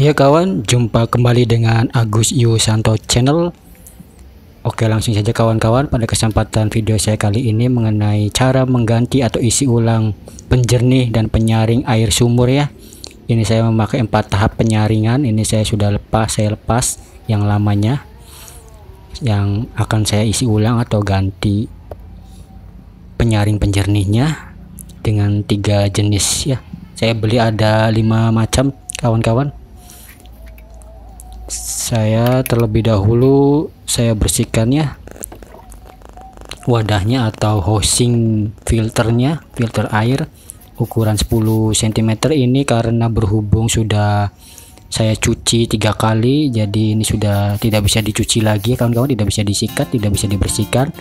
Ya kawan, jumpa kembali dengan Agus Yusanto Channel. Oke, langsung saja kawan-kawan, pada kesempatan video saya kali ini mengenai cara mengganti atau isi ulang penjernih dan penyaring air sumur ya. Ini saya memakai 4 tahap penyaringan. Ini saya lepas yang lamanya, yang akan saya isi ulang atau ganti penyaring penjernihnya dengan 3 jenis ya. Saya beli ada 5 macam kawan-kawan. Saya terlebih dahulu saya bersihkan ya wadahnya atau housing filternya, filter air ukuran 10 cm ini, karena berhubung sudah saya cuci 3 kali, jadi ini sudah tidak bisa dicuci lagi kawan-kawan, tidak bisa disikat, tidak bisa dibersihkan.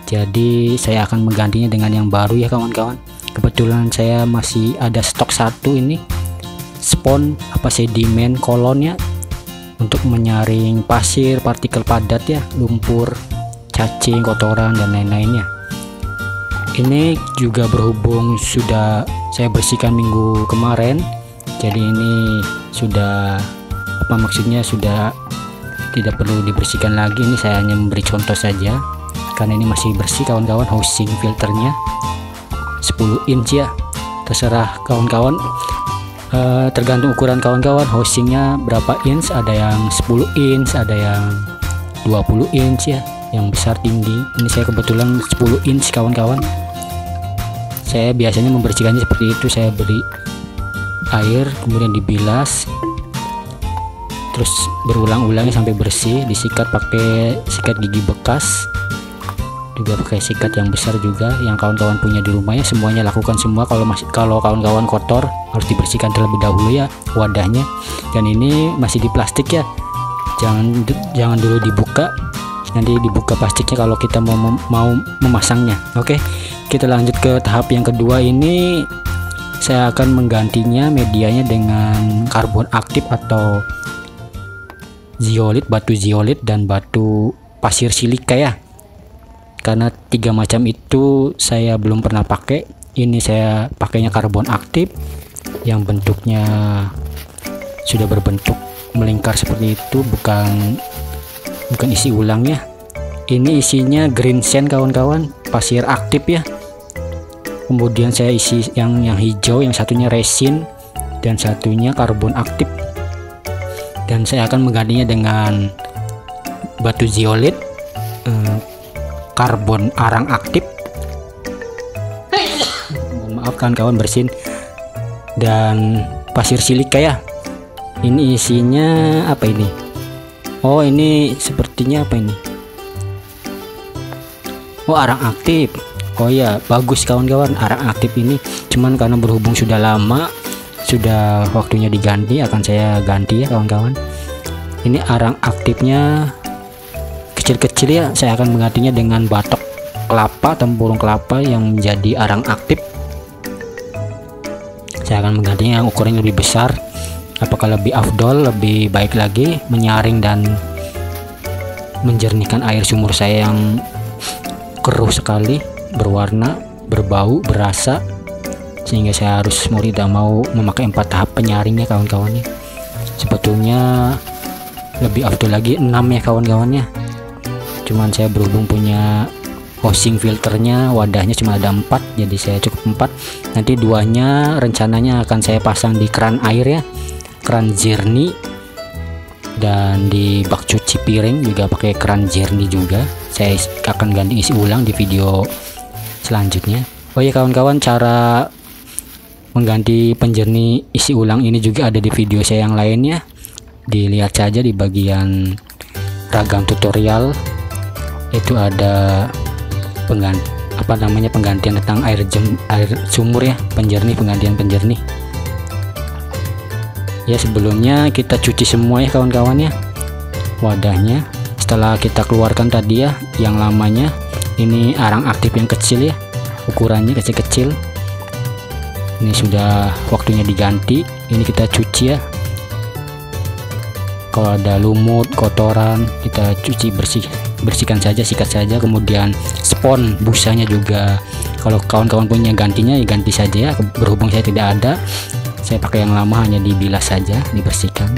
Jadi saya akan menggantinya dengan yang baru ya kawan-kawan. Kebetulan saya masih ada stok satu ini spon sedimen kolonnya untuk menyaring pasir, partikel padat ya, lumpur, cacing, kotoran dan lain-lainnya. Ini juga berhubung sudah saya bersihkan minggu kemarin, jadi ini sudah maksudnya sudah tidak perlu dibersihkan lagi. Ini saya hanya memberi contoh saja karena ini masih bersih kawan-kawan. Housing filternya 10 inch ya, terserah kawan-kawan, tergantung ukuran kawan-kawan housingnya berapa inch, ada yang 10 inch, ada yang 20 inch ya, yang besar tinggi. Ini saya kebetulan 10 inch kawan-kawan. Saya biasanya membersihkannya seperti itu, saya beri air kemudian dibilas terus berulang-ulang sampai bersih, disikat pakai sikat gigi bekas, juga pakai sikat yang besar juga yang kawan-kawan punya di rumah ya. Semuanya lakukan semua. Kalau kawan-kawan kotor harus dibersihkan terlebih dahulu ya wadahnya. Dan ini masih di plastik ya, jangan dulu dibuka, nanti dibuka plastiknya kalau kita mau memasangnya. Oke, kita lanjut ke tahap yang kedua. Ini saya akan menggantinya medianya dengan karbon aktif atau zeolit, batu zeolit dan batu pasir silika ya. Karena 3 macam itu saya belum pernah pakai. Ini saya pakainya karbon aktif yang bentuknya sudah berbentuk melingkar seperti itu, bukan isi ulangnya. Ini isinya green sand kawan-kawan, pasir aktif ya. Kemudian saya isi yang hijau, yang satunya resin dan satunya karbon aktif. Dan saya akan menggantinya dengan batu zeolit, karbon arang aktif, maaf kawan-kawan bersin, dan pasir silika ya. Ini isinya apa ini? Oh, ini sepertinya apa ini? Oh, arang aktif. Oh ya, bagus kawan-kawan, arang aktif ini. Cuman karena berhubung sudah lama, sudah waktunya diganti, akan saya ganti ya kawan-kawan. Ini arang aktifnya kecil-kecil ya, saya akan menggantinya dengan batok kelapa, tempurung kelapa yang menjadi arang aktif. Saya akan menggantinya yang ukurannya lebih besar. Apakah lebih afdol, lebih baik lagi menyaring dan menjernihkan air sumur saya yang keruh sekali, berwarna, berbau, berasa, sehingga saya harus mau tidak mau memakai 4 tahap penyaringnya kawan-kawannya. Sebetulnya lebih afdol lagi 6 ya kawan-kawannya. Cuman saya berhubung punya housing filternya, wadahnya cuma ada 4, jadi saya cukup 4. Nanti 2-nya rencananya akan saya pasang di keran air ya, keran jernih, dan di bak cuci piring juga pakai keran jernih juga. Saya akan ganti isi ulang di video selanjutnya. Oh ya kawan-kawan, cara mengganti penjernih isi ulang ini juga ada di video saya yang lainnya. Dilihat saja di bagian ragam tutorial. Itu ada penggantian tentang air sumur ya, penggantian penjernih ya. Sebelumnya kita cuci semua ya kawan-kawan ya wadahnya. Setelah kita keluarkan tadi ya yang lamanya, ini arang aktif yang kecil ya, ukurannya kecil-kecil. Ini sudah waktunya diganti. Ini kita cuci ya, kalau ada lumut, kotoran kita cuci bersihkan saja, sikat saja. Kemudian spon busanya juga, kalau kawan-kawan punya gantinya ya ganti saja ya. Berhubung saya tidak ada, Saya pakai yang lama, hanya dibilas saja, dibersihkan.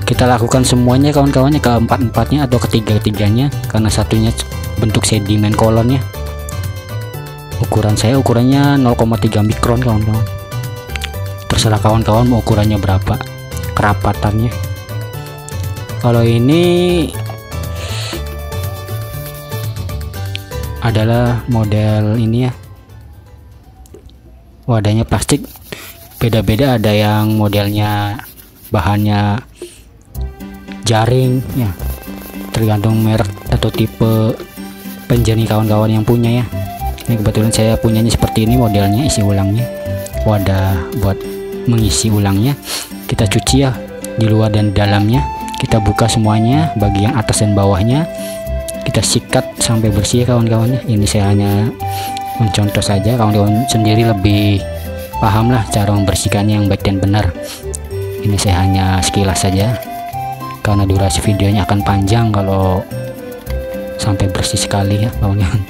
Kita lakukan semuanya kawan-kawannya, keempat-empatnya atau ketiga-tiganya, karena satunya bentuk sedimen kolonnya. Ukuran saya ukurannya 0,3 mikron kawan-kawan. Terserah kawan-kawan mau ukurannya berapa, kerapatannya. Kalau ini adalah model ini ya, wadahnya plastik. Beda-beda, ada yang modelnya bahannya jaring ya, tergantung merek atau tipe penjernih kawan-kawan yang punya ya. Ini kebetulan saya punyanya seperti ini modelnya, isi ulangnya, wadah buat mengisi ulangnya. Kita cuci ya di luar dan dalamnya, kita buka semuanya, bagian atas dan bawahnya kita sikat sampai bersih ya kawan-kawannya. Ini saya hanya mencontoh saja, kawan-kawan sendiri lebih paham lah cara membersihkannya yang baik dan benar. Ini saya hanya sekilas saja, karena durasi videonya akan panjang kalau sampai bersih sekali ya kawan-kawan.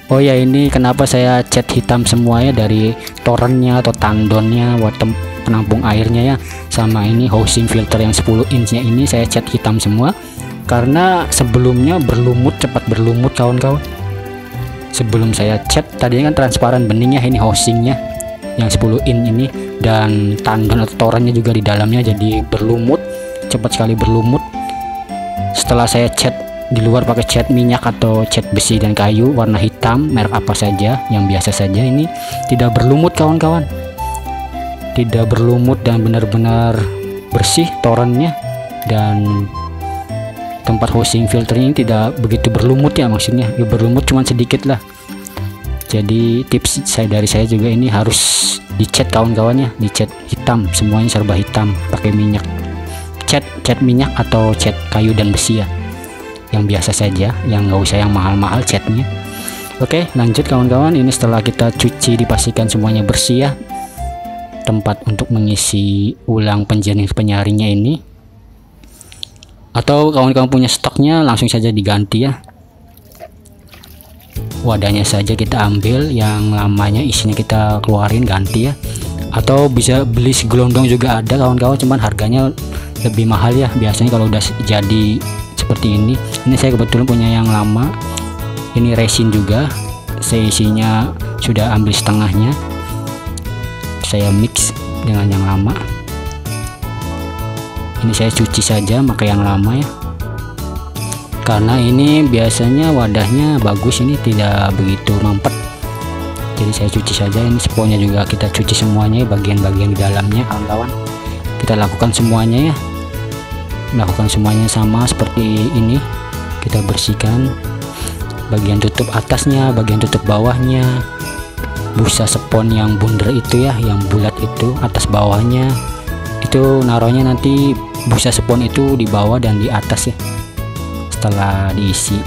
Oh ya, ini kenapa saya cat hitam semuanya, dari torennya atau tandonnya buat penampung airnya ya, sama ini housing filter yang 10 inchnya ini saya cat hitam semua, karena sebelumnya berlumut, cepat berlumut kawan-kawan. Sebelum saya cat tadinya kan transparan beningnya, ini housingnya yang 10 in ini, dan tandon atau torennya juga di dalamnya jadi berlumut, cepat sekali berlumut. Setelah saya cat di luar pakai cat minyak atau cat besi dan kayu warna hitam, merek apa saja yang biasa saja, ini tidak berlumut kawan-kawan, tidak berlumut dan benar-benar bersih torennya, dan tempat housing filter ini tidak begitu berlumut ya, maksudnya ya berlumut cuman sedikit lah. Jadi tips dari saya juga ini harus dicat kawan-kawannya, dicat hitam semuanya, serba hitam pakai minyak, cat minyak atau cat kayu dan besi ya, yang biasa saja, yang nggak usah yang mahal-mahal catnya. Oke, lanjut kawan-kawan. Ini setelah kita cuci, dipastikan semuanya bersih ya, tempat untuk mengisi ulang penjernih penyaringnya ini, atau kawan-kawan punya stoknya langsung saja diganti ya. Wadahnya saja kita ambil, yang lamanya isinya kita keluarin, ganti ya. Atau bisa beli segelondong juga ada kawan-kawan, cuman harganya lebih mahal ya biasanya kalau udah jadi seperti ini. Ini saya kebetulan punya yang lama, ini resin juga, saya isinya sudah ambil setengahnya, saya mix dengan yang lama. Ini saya cuci saja pakai yang lama ya, karena ini biasanya wadahnya bagus, ini tidak begitu mampet, jadi saya cuci saja. Ini sponnya juga kita cuci semuanya, bagian-bagian di dalamnya kawan-kawan, kita lakukan semuanya ya, melakukan semuanya sama seperti ini. Kita bersihkan bagian tutup atasnya, bagian tutup bawahnya, busa spon yang bundar itu ya, yang bulat itu atas bawahnya, itu naruhnya nanti busa spon itu di bawah dan di atas ya setelah diisi.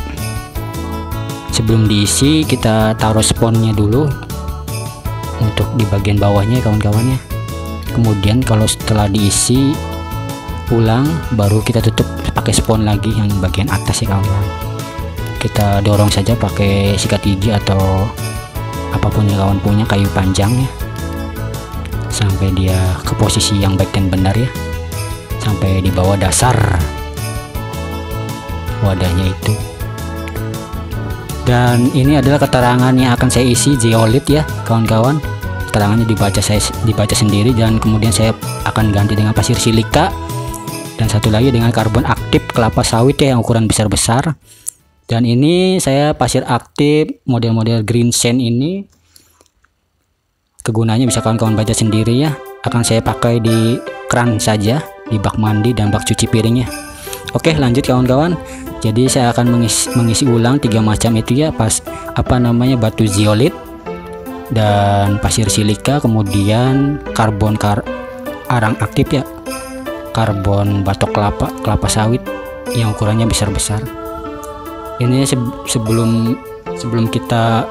Sebelum diisi kita taruh sponnya dulu untuk di bagian bawahnya kawan-kawannya. Kemudian kalau setelah diisi ulang baru kita tutup pakai spon lagi yang bagian atas ya kawan-kawan. Kita dorong saja pakai sikat gigi atau apapun yang kawan punya, kayu panjang ya, sampai dia ke posisi yang baik dan benar ya, sampai di bawah dasar wadahnya itu. Dan ini adalah keterangan yang akan saya isi, zeolit ya kawan-kawan. Keterangannya dibaca sendiri, dan kemudian saya akan ganti dengan pasir silika, dan satu lagi dengan karbon aktif kelapa sawit ya yang ukuran besar-besar. Dan ini saya pasir aktif model-model green sand ini, kegunaannya bisa kawan-kawan baca sendiri ya. Akan saya pakai di keran saja, di bak mandi dan bak cuci piringnya. Oke, lanjut kawan-kawan. Jadi saya akan mengisi ulang 3 macam itu ya, batu zeolit dan pasir silika, kemudian karbon arang aktif ya, karbon batok kelapa sawit yang ukurannya besar-besar. Ini sebelum kita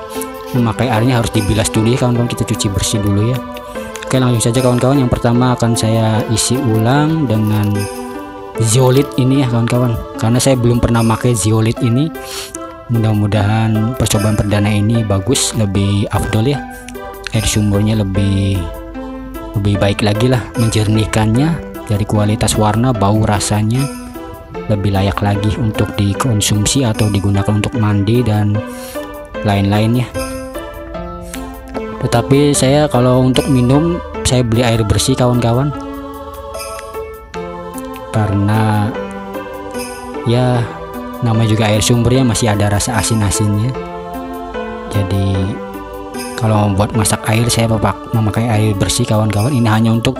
memakai airnya harus dibilas dulu ya kawan-kawan, kita cuci bersih dulu ya. Oke, langsung saja kawan-kawan. Yang pertama akan saya isi ulang dengan zeolit ini ya kawan-kawan, karena saya belum pernah pakai zeolit ini. Mudah-mudahan percobaan perdana ini bagus, lebih afdol ya. air sumurnya lebih baik lagi lah, menjernihkannya dari kualitas warna, bau, rasanya lebih layak lagi untuk dikonsumsi atau digunakan untuk mandi dan lain-lainnya. Tetapi saya kalau untuk minum saya beli air bersih kawan-kawan, karena ya namanya juga air sumbernya masih ada rasa asin-asinnya. Jadi kalau buat masak air saya memakai air bersih kawan-kawan. Ini hanya untuk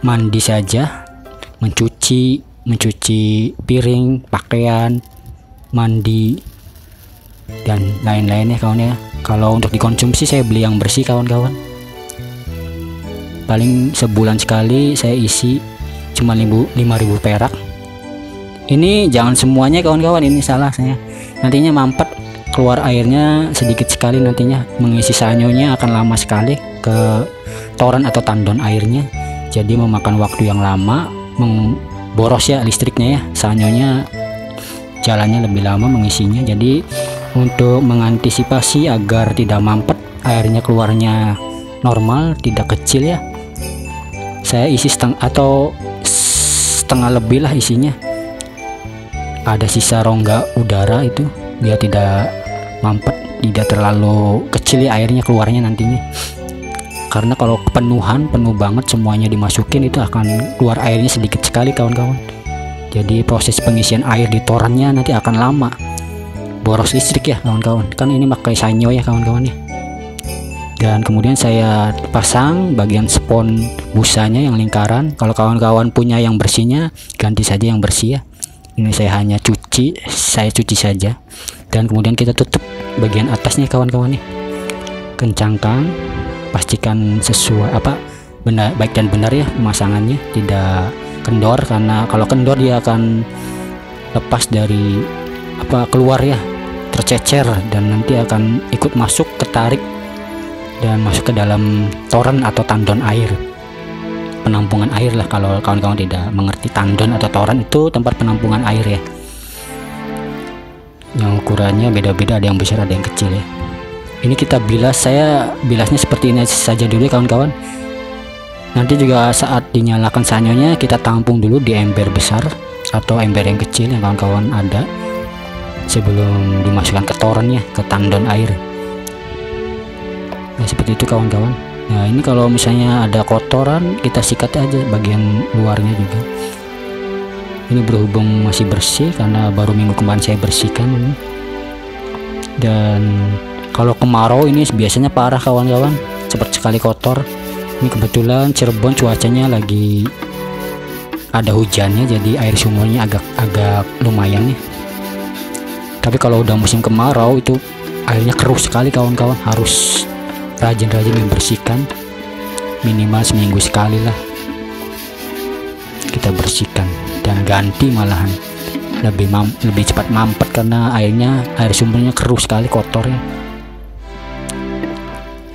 mandi saja, mencuci piring, pakaian, mandi dan lain-lainnya kawan ya. Kalau untuk dikonsumsi saya beli yang bersih kawan-kawan. Paling sebulan sekali saya isi cuma 5.000 perak. Ini jangan semuanya kawan-kawan, ini salah saya. Nantinya mampet, keluar airnya sedikit sekali, nantinya mengisi sanyonya akan lama sekali ke toren atau tandon airnya. Jadi memakan waktu yang lama, boros ya listriknya ya, sanyonya jalannya lebih lama mengisinya. Jadi untuk mengantisipasi agar tidak mampet, airnya keluarnya normal, tidak kecil ya, saya isi setengah lebih lah isinya. Ada sisa rongga udara itu biar tidak mampet, tidak terlalu kecil ya airnya keluarnya nantinya. Karena kalau penuh banget semuanya dimasukin, itu akan keluar airnya sedikit sekali kawan-kawan. Jadi proses pengisian air di torennya nanti akan lama, boros listrik ya kawan-kawan. Kan ini pakai sanyo ya kawan-kawan ya. Dan kemudian saya pasang bagian spon busanya yang lingkaran. Kalau kawan-kawan punya yang bersihnya, ganti saja yang bersih ya. Ini saya hanya cuci saja. Dan kemudian kita tutup bagian atasnya kawan-kawan nih. Kencangkan, pastikan sesuai baik dan benar ya pemasangannya, tidak kendor, karena kalau kendor dia akan lepas dari keluar ya, tercecer dan nanti akan ikut masuk, ketarik dan masuk ke dalam toren atau tandon air, penampungan air lah. Kalau kawan-kawan tidak mengerti, tandon atau toren itu tempat penampungan air ya, yang ukurannya beda-beda, ada yang besar ada yang kecil ya. Ini kita bilas, saya bilasnya seperti ini saja dulu ya kawan-kawan. Nanti juga saat dinyalakan sanyonya kita tampung dulu di ember besar atau ember yang kecil yang kawan-kawan ada, sebelum dimasukkan ke toren ya, ke tandon air. Nah seperti itu kawan-kawan. Nah ini kalau misalnya ada kotoran, kita sikat aja bagian luarnya juga. Ini berhubung masih bersih karena baru minggu kemarin saya bersihkan ini. Dan kalau kemarau ini biasanya parah kawan-kawan, cepat sekali kotor. Ini kebetulan Cirebon cuacanya lagi ada hujannya, jadi air sumurnya agak lumayan ya. Tapi kalau udah musim kemarau itu airnya keruh sekali kawan-kawan, harus rajin-rajin membersihkan, minimal seminggu sekali lah kita bersihkan dan ganti, malahan lebih cepat mampet karena air sumbernya keruh sekali, kotor ya.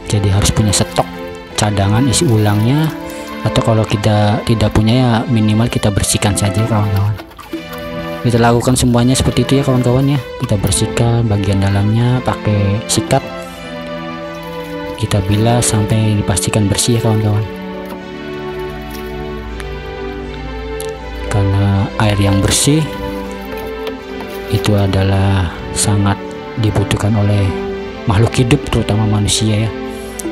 Jadi harus punya stok cadangan isi ulangnya, atau kalau kita tidak punya ya minimal kita bersihkan saja kawan-kawan. Kita lakukan semuanya seperti itu ya kawan-kawan ya. Kita bersihkan bagian dalamnya pakai sikat, kita bilas sampai dipastikan bersih ya kawan-kawan. Karena air yang bersih itu adalah sangat dibutuhkan oleh makhluk hidup, terutama manusia ya.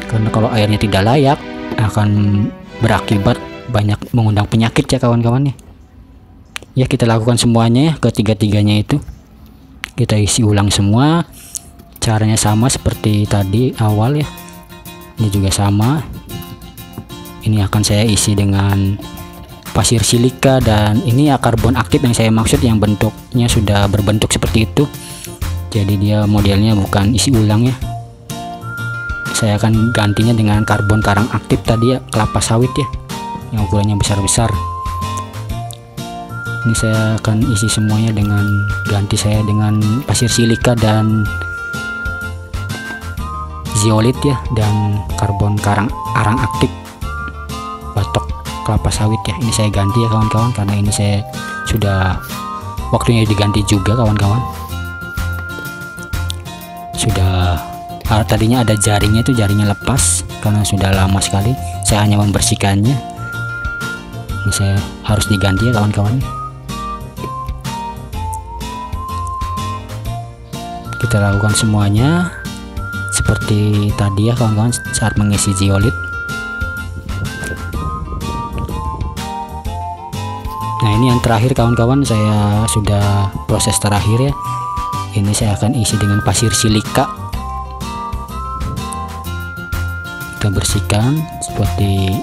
Karena kalau airnya tidak layak akan berakibat banyak mengundang penyakit ya kawan-kawan ya. Ya kita lakukan semuanya ya, ketiga-tiganya itu kita isi ulang semua. Caranya sama seperti tadi awal ya. Ini juga sama. Ini akan saya isi dengan pasir silika, dan ini ya karbon aktif yang saya maksud, yang bentuknya sudah berbentuk seperti itu. Jadi dia modelnya bukan isi ulang ya. Saya akan gantinya dengan karbon karang aktif tadi ya, kelapa sawit ya, yang ukurannya besar-besar. Ini saya akan isi semuanya dengan ganti saya dengan pasir silika dan zeolit ya, dan karbon arang aktif batok kelapa sawit ya. Ini saya ganti ya kawan-kawan, karena ini saya sudah waktunya diganti juga kawan-kawan. Sudah tadinya ada jaringnya, itu jaringnya lepas, karena sudah lama sekali saya hanya membersihkannya. Ini saya harus diganti ya kawan-kawan. Kita lakukan semuanya seperti tadi ya kawan-kawan saat mengisi zeolit. Nah ini yang terakhir kawan-kawan, saya sudah proses terakhir ya. Ini saya akan isi dengan pasir silika. Kita bersihkan seperti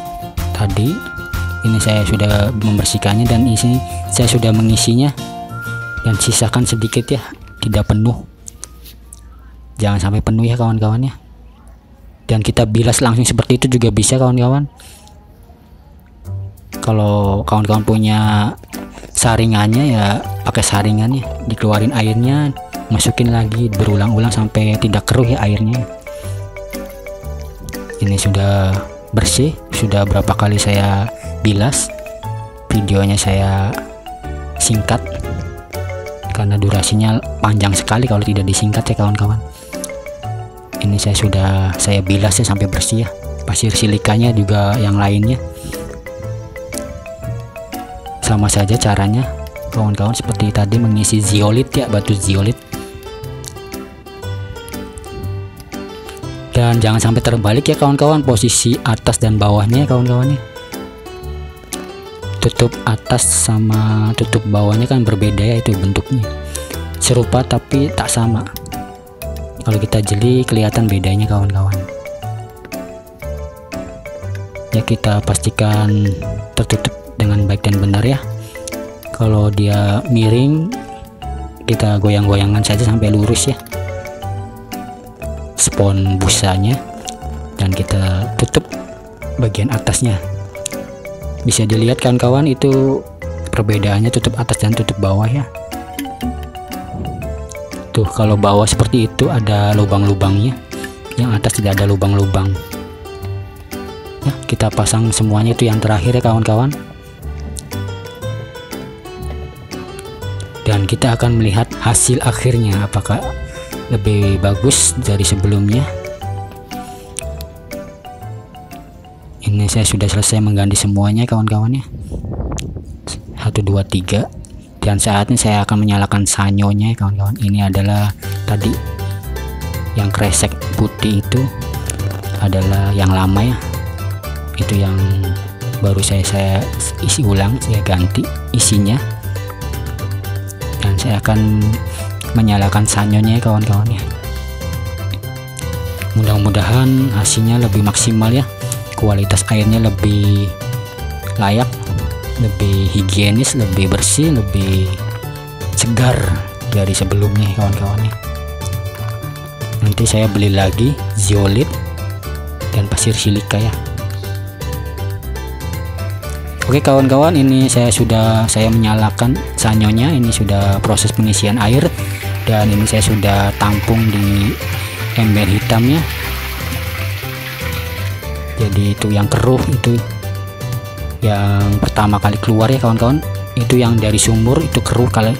tadi. Ini saya sudah membersihkannya dan isi saya sudah mengisinya, dan sisakan sedikit ya, tidak penuh, jangan sampai penuh ya kawan-kawan ya. Dan kita bilas langsung seperti itu juga bisa kawan-kawan. Kalau kawan-kawan punya saringannya ya pakai saringannya, dikeluarin airnya, masukin lagi berulang-ulang sampai tidak keruh ya airnya. Ini sudah bersih, sudah berapa kali saya bilas. Videonya saya singkat karena durasinya panjang sekali kalau tidak disingkat ya kawan-kawan. Ini saya bilas ya sampai bersih ya. Pasir silikanya juga yang lainnya sama saja caranya kawan-kawan, seperti tadi mengisi zeolit ya, batu zeolit. Dan jangan sampai terbalik ya kawan-kawan, posisi atas dan bawahnya ya kawan-kawan ya. Tutup atas sama tutup bawahnya kan berbeda ya, itu bentuknya serupa tapi tak sama. Kalau kita jeli kelihatan bedanya kawan-kawan ya. Kita pastikan tertutup dengan baik dan benar ya. Kalau dia miring, kita goyang-goyangan saja sampai lurus ya spon busanya, dan kita tutup bagian atasnya. Bisa dilihat kawan-kawan itu perbedaannya tutup atas dan tutup bawah ya. Tuh kalau bawah seperti itu ada lubang-lubangnya, yang atas tidak ada lubang-lubang ya. Kita pasang semuanya, itu yang terakhir ya kawan-kawan. Dan kita akan melihat hasil akhirnya apakah lebih bagus dari sebelumnya. Ini saya sudah selesai mengganti semuanya kawan-kawan ya, 1 2 3. Dan saatnya saya akan menyalakan sanyonya ya kawan-kawan. Ini adalah tadi yang kresek putih, itu adalah yang lama ya, itu yang baru saya isi ulang, saya ganti isinya. Dan saya akan menyalakan sanyonya ya kawan-kawan ya. Mudah-mudahan hasilnya lebih maksimal ya, kualitas airnya lebih layak, lebih higienis, lebih bersih, lebih segar dari sebelumnya kawan-kawan ya. Nanti saya beli lagi zeolit dan pasir silika ya. Oke kawan-kawan, ini saya menyalakan sanyonya. Ini sudah proses pengisian air, dan ini saya sudah tampung di ember hitamnya. Jadi itu yang keruh, itu yang pertama kali keluar ya kawan-kawan. Itu yang dari sumur itu keruh kali,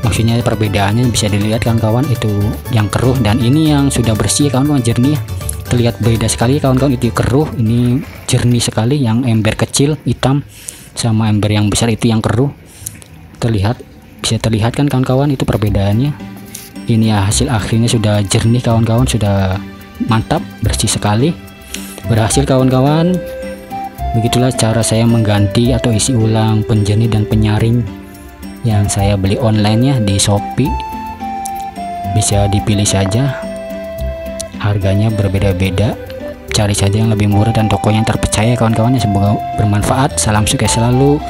maksudnya perbedaannya bisa dilihat kawan-kawan, itu yang keruh. Dan ini yang sudah bersih kawan-kawan, jernih ya. Terlihat beda sekali kawan-kawan, itu keruh, ini jernih sekali. Yang ember kecil hitam sama ember yang besar itu yang keruh. Bisa terlihat kan kawan-kawan, itu perbedaannya. Ini ya hasil akhirnya sudah jernih kawan-kawan, sudah mantap, bersih sekali, berhasil kawan-kawan. Begitulah cara saya mengganti atau isi ulang penjernih dan penyaring yang saya beli online ya di Shopee. Bisa dipilih saja, harganya berbeda-beda, cari saja yang lebih murah dan tokonya yang terpercaya kawan-kawan. Semoga bermanfaat, salam sukses selalu,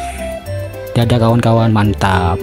dadah kawan-kawan, mantap.